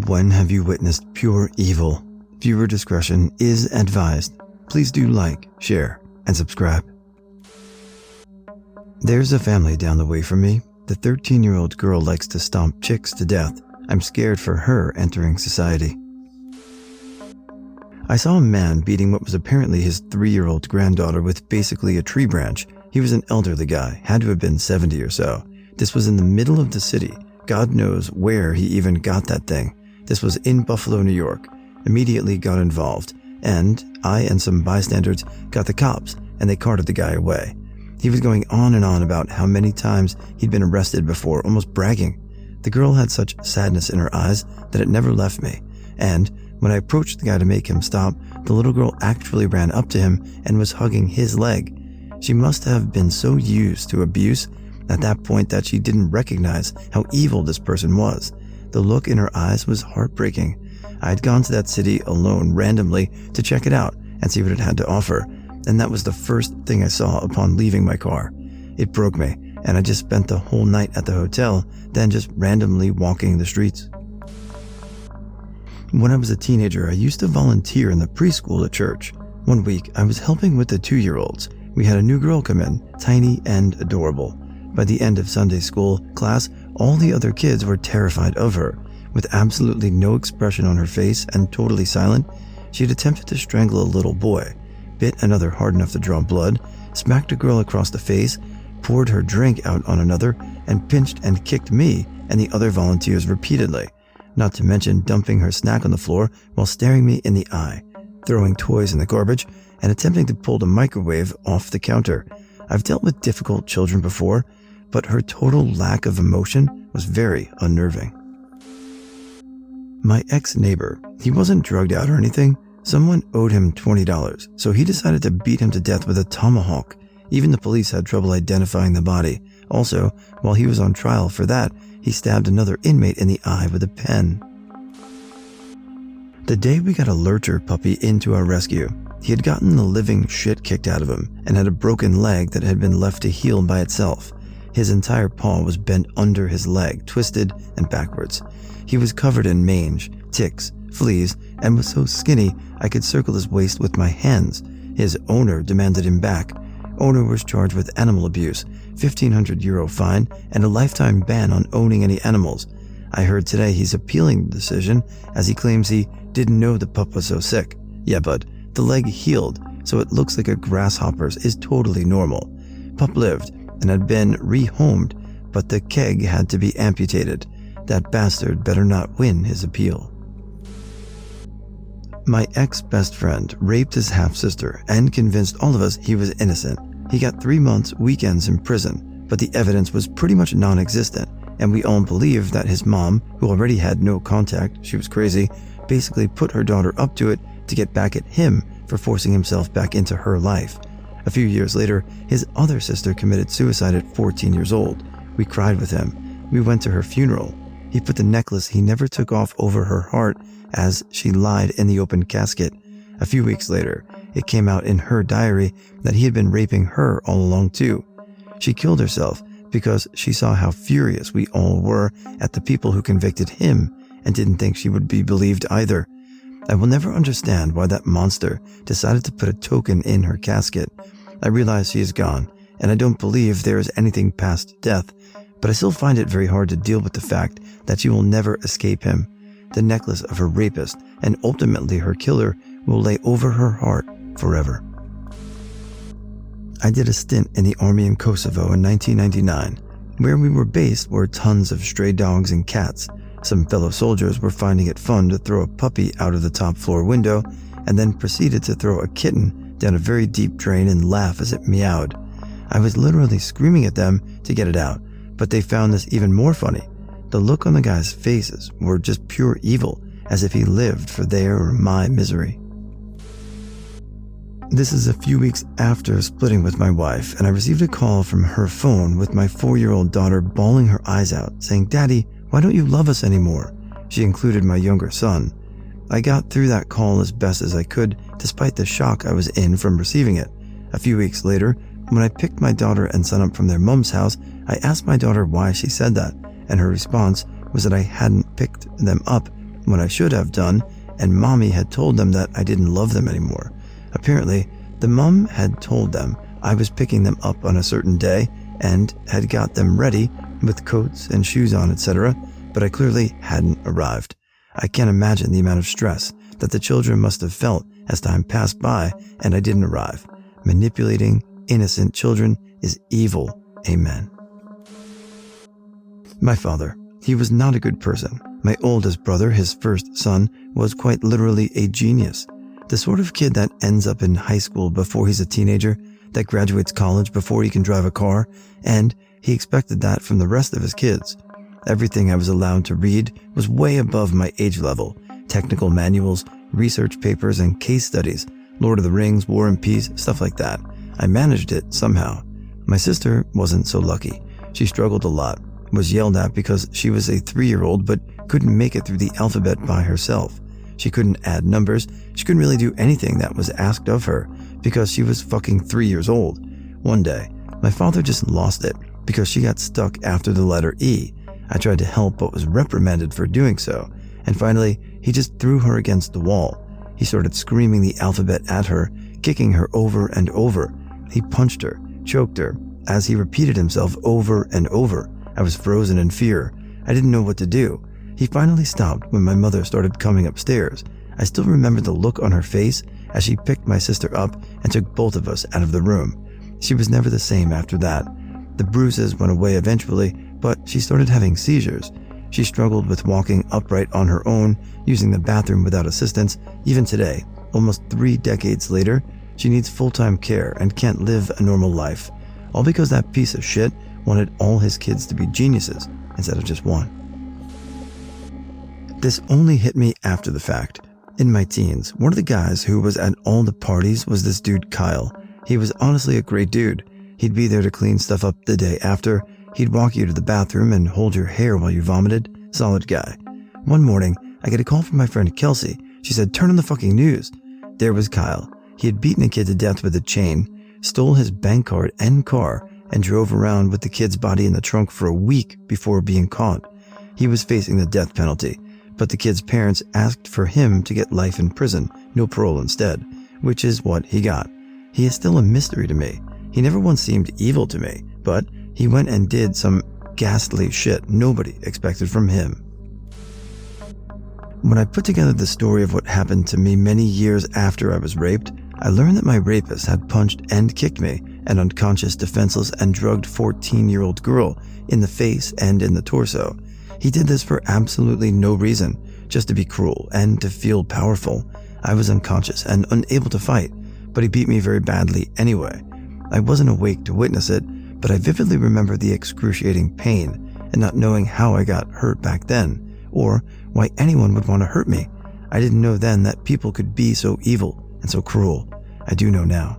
When have you witnessed pure evil? Viewer discretion is advised. Please do like, share, and subscribe. There's a family down the way from me. The 13-year-old girl likes to stomp chicks to death. I'm scared for her entering society. I saw a man beating what was apparently his 3-year-old granddaughter with basically a tree branch. He was an elderly guy, had to have been 70 or so. This was in the middle of the city. God knows where he even got that thing. This was in Buffalo, New York. Immediately got involved, and I and some bystanders got the cops, and they carted the guy away. He was going on and on about how many times he'd been arrested before, almost bragging. The girl had such sadness in her eyes that it never left me, and when I approached the guy to make him stop, the little girl actually ran up to him and was hugging his leg. She must have been so used to abuse at that point that she didn't recognize how evil this person was. The look in her eyes was heartbreaking. I had gone to that city alone randomly to check it out and see what it had to offer, and that was the first thing I saw upon leaving my car. It broke me, and I just spent the whole night at the hotel, then just randomly walking the streets. When I was a teenager, I used to volunteer in the preschool at church. One week, I was helping with the 2-year-olds. We had a new girl come in, tiny and adorable. By the end of Sunday school class, all the other kids were terrified of her. With absolutely no expression on her face and totally silent, she had attempted to strangle a little boy, bit another hard enough to draw blood, smacked a girl across the face, poured her drink out on another, and pinched and kicked me and the other volunteers repeatedly, not to mention dumping her snack on the floor while staring me in the eye, throwing toys in the garbage, and attempting to pull the microwave off the counter. I've dealt with difficult children before, but her total lack of emotion was very unnerving. My ex-neighbor, he wasn't drugged out or anything. Someone owed him $20, so he decided to beat him to death with a tomahawk. Even the police had trouble identifying the body. Also, while he was on trial for that, he stabbed another inmate in the eye with a pen. The day we got a lurcher puppy into our rescue, he had gotten the living shit kicked out of him and had a broken leg that had been left to heal by itself. His entire paw was bent under his leg, twisted and backwards. He was covered in mange, ticks, fleas, and was so skinny I could circle his waist with my hands. His owner demanded him back. Owner was charged with animal abuse, €1,500 fine, and a lifetime ban on owning any animals. I heard today he's appealing the decision as he claims he didn't know the pup was so sick. Yeah, bud, the leg healed, so it looks like a grasshopper's is totally normal. Pup lived and had been rehomed, but the keg had to be amputated. That bastard better not win his appeal. My ex-best friend raped his half-sister and convinced all of us he was innocent. He got 3 months weekends in prison, but the evidence was pretty much non-existent, and we all believed that his mom, who already had no contact, she was crazy, basically put her daughter up to it to get back at him for forcing himself back into her life. A few years later, his other sister committed suicide at 14 years old. We cried with him. We went to her funeral. He put the necklace he never took off over her heart as she lied in the open casket. A few weeks later, it came out in her diary that he had been raping her all along too. She killed herself because she saw how furious we all were at the people who convicted him and didn't think she would be believed either. I will never understand why that monster decided to put a token in her casket. I realize she is gone, and I don't believe there is anything past death, but I still find it very hard to deal with the fact that she will never escape him. The necklace of her rapist and ultimately her killer will lay over her heart forever. I did a stint in the army in Kosovo in 1999. Where we were based were tons of stray dogs and cats. Some fellow soldiers were finding it fun to throw a puppy out of the top floor window and then proceeded to throw a kitten down a very deep drain and laugh as it meowed. I was literally screaming at them to get it out, but they found this even more funny. The look on the guys' faces were just pure evil, as if he lived for their or my misery. This is a few weeks after splitting with my wife, and I received a call from her phone with my 4-year-old daughter bawling her eyes out, saying, "Daddy, why don't you love us anymore?" She included my younger son. I got through that call as best as I could, despite the shock I was in from receiving it. A few weeks later, when I picked my daughter and son up from their mom's house, I asked my daughter why she said that, and her response was that I hadn't picked them up when I should have done, and mommy had told them that I didn't love them anymore. Apparently, the mom had told them I was picking them up on a certain day and had got them ready with coats and shoes on, etc., but I clearly hadn't arrived. I can't imagine the amount of stress that the children must have felt as time passed by and I didn't arrive. Manipulating innocent children is evil. Amen. My father. He was not a good person. My oldest brother, his first son, was quite literally a genius. The sort of kid that ends up in high school before he's a teenager, that graduates college before he can drive a car, and he expected that from the rest of his kids. Everything I was allowed to read was way above my age level. Technical manuals, research papers, and case studies, Lord of the Rings, War and Peace, stuff like that. I managed it somehow. My sister wasn't so lucky. She struggled a lot, was yelled at because she was a 3-year-old but couldn't make it through the alphabet by herself. She couldn't add numbers. She couldn't really do anything that was asked of her because she was fucking 3 years old. One day, my father just lost it because she got stuck after the letter E. I tried to help but was reprimanded for doing so, and finally, he just threw her against the wall. He started screaming the alphabet at her, kicking her over and over. He punched her, choked her, as he repeated himself over and over. I was frozen in fear. I didn't know what to do. He finally stopped when my mother started coming upstairs. I still remember the look on her face as she picked my sister up and took both of us out of the room. She was never the same after that. The bruises went away eventually, but she started having seizures. She struggled with walking upright on her own, using the bathroom without assistance. Even today, almost 3 decades later, she needs full-time care and can't live a normal life. All because that piece of shit wanted all his kids to be geniuses instead of just one. This only hit me after the fact. In my teens, one of the guys who was at all the parties was this dude Kyle. He was honestly a great dude. He'd be there to clean stuff up the day after. He'd walk you to the bathroom and hold your hair while you vomited. Solid guy. One morning, I get a call from my friend Kelsey. She said, "Turn on the fucking news." There was Kyle. He had beaten a kid to death with a chain, stole his bank card and car, and drove around with the kid's body in the trunk for a week before being caught. He was facing the death penalty, but the kid's parents asked for him to get life in prison, no parole instead, which is what he got. He is still a mystery to me. He never once seemed evil to me, but he went and did some ghastly shit nobody expected from him. When I put together the story of what happened to me many years after I was raped, I learned that my rapist had punched and kicked me, an unconscious, defenseless, and drugged 14-year-old girl, in the face and in the torso. He did this for absolutely no reason, just to be cruel and to feel powerful. I was unconscious and unable to fight, but he beat me very badly anyway. I wasn't awake to witness it, but I vividly remember the excruciating pain and not knowing how I got hurt back then, or why anyone would want to hurt me. I didn't know then that people could be so evil and so cruel. I do know now.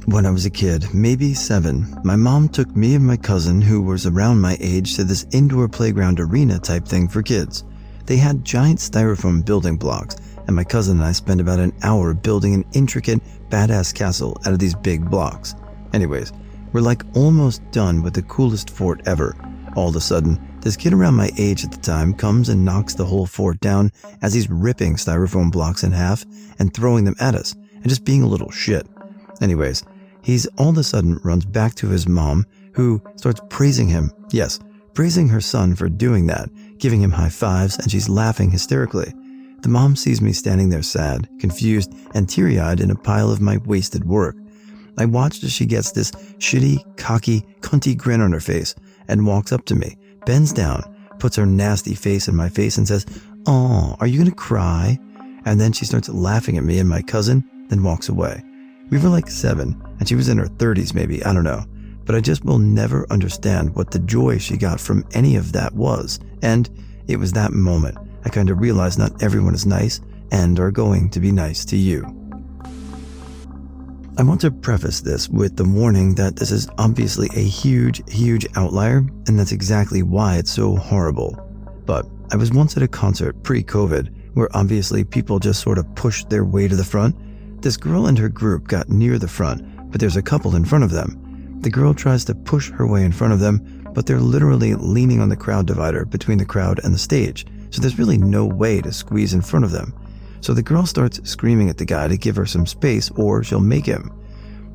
When I was a kid, maybe 7, my mom took me and my cousin, who was around my age, to this indoor playground arena type thing for kids. They had giant styrofoam building blocks, and my cousin and I spent about an hour building an intricate, badass castle out of these big blocks. Anyways, we're like almost done with the coolest fort ever. All of a sudden, this kid around my age at the time comes and knocks the whole fort down as he's ripping styrofoam blocks in half and throwing them at us and just being a little shit. Anyways, he's all of a sudden runs back to his mom, who starts praising him. Yes, praising her son for doing that, giving him high fives, and she's laughing hysterically. The mom sees me standing there sad, confused, and teary-eyed in a pile of my wasted work. I watched as she gets this shitty, cocky, cunty grin on her face and walks up to me, bends down, puts her nasty face in my face and says, "Aw, are you gonna cry?" And then she starts laughing at me and my cousin, then walks away. We were like 7, and she was in her 30s maybe, I don't know. But I just will never understand what the joy she got from any of that was. And it was that moment I kind of realized not everyone is nice and are going to be nice to you. I want to preface this with the warning that this is obviously a huge, huge outlier, and that's exactly why it's so horrible. But I was once at a concert pre-COVID where obviously people just sort of pushed their way to the front. This girl and her group got near the front, but there's a couple in front of them. The girl tries to push her way in front of them, but they're literally leaning on the crowd divider between the crowd and the stage, so there's really no way to squeeze in front of them. So the girl starts screaming at the guy to give her some space or she'll make him.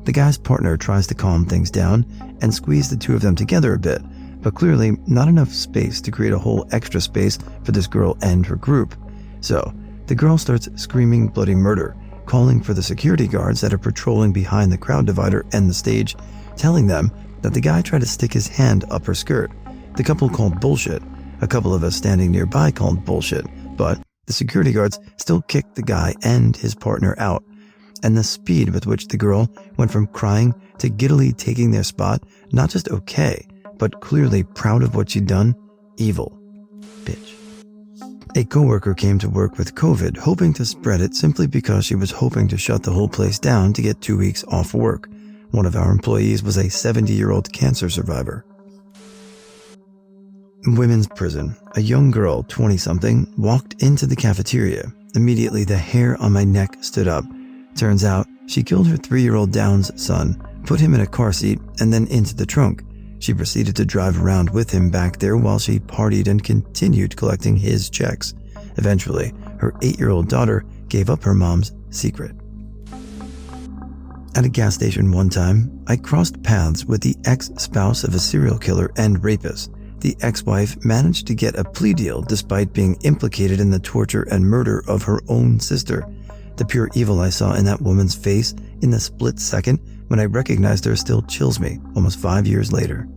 The guy's partner tries to calm things down and squeeze the two of them together a bit, but clearly not enough space to create a whole extra space for this girl and her group. So the girl starts screaming bloody murder, calling for the security guards that are patrolling behind the crowd divider and the stage, telling them that the guy tried to stick his hand up her skirt. The couple called bullshit. A couple of us standing nearby called bullshit, but the security guards still kicked the guy and his partner out. And the speed with which the girl went from crying to giddily taking their spot, not just okay, but clearly proud of what she'd done, evil. Bitch. A coworker came to work with COVID, hoping to spread it simply because she was hoping to shut the whole place down to get 2 weeks off work. One of our employees was a 70-year-old cancer survivor. Women's prison. A young girl, 20-something, walked into the cafeteria. Immediately, the hair on my neck stood up. Turns out, she killed her 3-year-old Down's son, put him in a car seat, and then into the trunk. She proceeded to drive around with him back there while she partied and continued collecting his checks. Eventually, her 8-year-old daughter gave up her mom's secret. At a gas station one time, I crossed paths with the ex-spouse of a serial killer and rapist. The ex-wife managed to get a plea deal despite being implicated in the torture and murder of her own sister. The pure evil I saw in that woman's face in the split second when I recognized her still chills me almost 5 years later.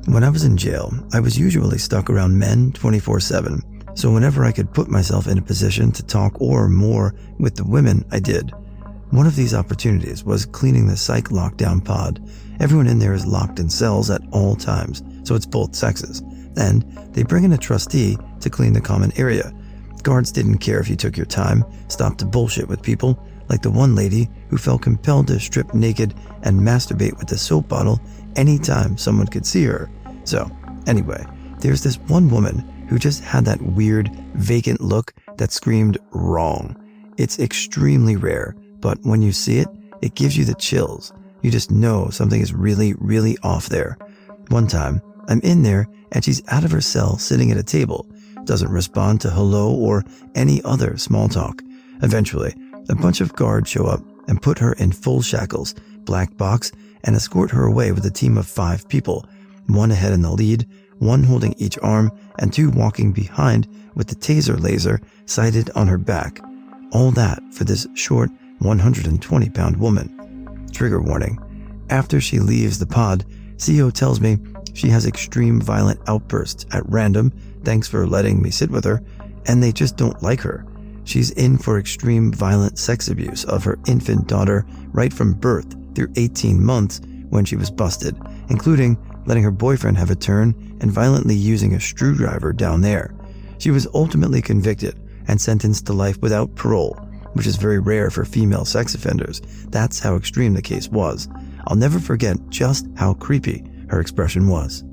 When I was in jail, I was usually stuck around men 24/7, so whenever I could put myself in a position to talk or more with the women, I did. One of these opportunities was cleaning the psych lockdown pod. Everyone in there is locked in cells at all times, so it's both sexes, and they bring in a trustee to clean the common area. Guards didn't care if you took your time, stopped to bullshit with people, like the one lady who felt compelled to strip naked and masturbate with the soap bottle anytime someone could see her. So, anyway, there's this one woman who just had that weird, vacant look that screamed wrong. It's extremely rare, but when you see it, it gives you the chills. You just know something is really, really off there. One time, I'm in there and she's out of her cell sitting at a table, doesn't respond to hello or any other small talk. Eventually, a bunch of guards show up and put her in full shackles, black box, and escort her away with a team of 5 people, 1 ahead in the lead, 1 holding each arm, and 2 walking behind with the taser laser sighted on her back. All that for this short, 120-pound woman. Trigger warning. After she leaves the pod, CO tells me she has extreme violent outbursts at random, thanks for letting me sit with her, and they just don't like her. She's in for extreme violent sex abuse of her infant daughter right from birth through 18 months when she was busted, including letting her boyfriend have a turn and violently using a screwdriver down there. She was ultimately convicted and sentenced to life without parole, which is very rare for female sex offenders. That's how extreme the case was. I'll never forget just how creepy her expression was.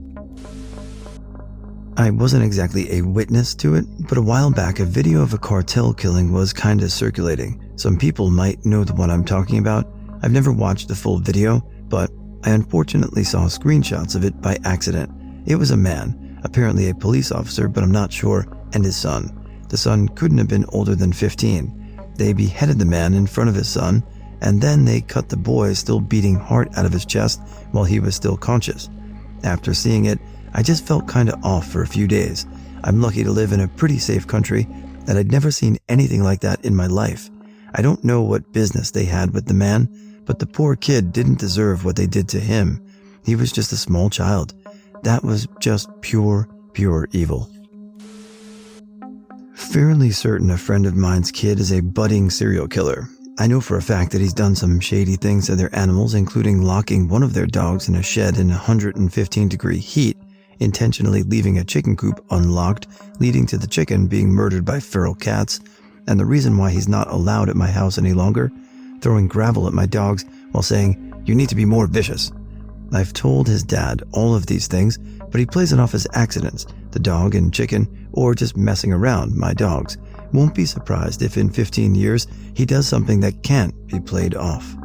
I wasn't exactly a witness to it, but a while back a video of a cartel killing was kinda circulating. Some people might know the one I'm talking about. I've never watched the full video, but I unfortunately saw screenshots of it by accident. It was a man, apparently a police officer, but I'm not sure, and his son. The son couldn't have been older than 15. They beheaded the man in front of his son, and then they cut the boy still beating heart out of his chest while he was still conscious. After seeing it, I just felt kinda off for a few days. I'm lucky to live in a pretty safe country, and I'd never seen anything like that in my life. I don't know what business they had with the man, but the poor kid didn't deserve what they did to him. He was just a small child. That was just pure evil. Fairly certain a friend of mine's kid is a budding serial killer. I know for a fact that he's done some shady things to their animals, including locking one of their dogs in a shed in 115-degree heat, intentionally leaving a chicken coop unlocked, leading to the chicken being murdered by feral cats, and the reason why he's not allowed at my house any longer, throwing gravel at my dogs while saying, "You need to be more vicious." I've told his dad all of these things, but he plays it off as accidents, the dog and chicken, or just messing around, my dogs. Won't be surprised if in 15 years he does something that can't be played off.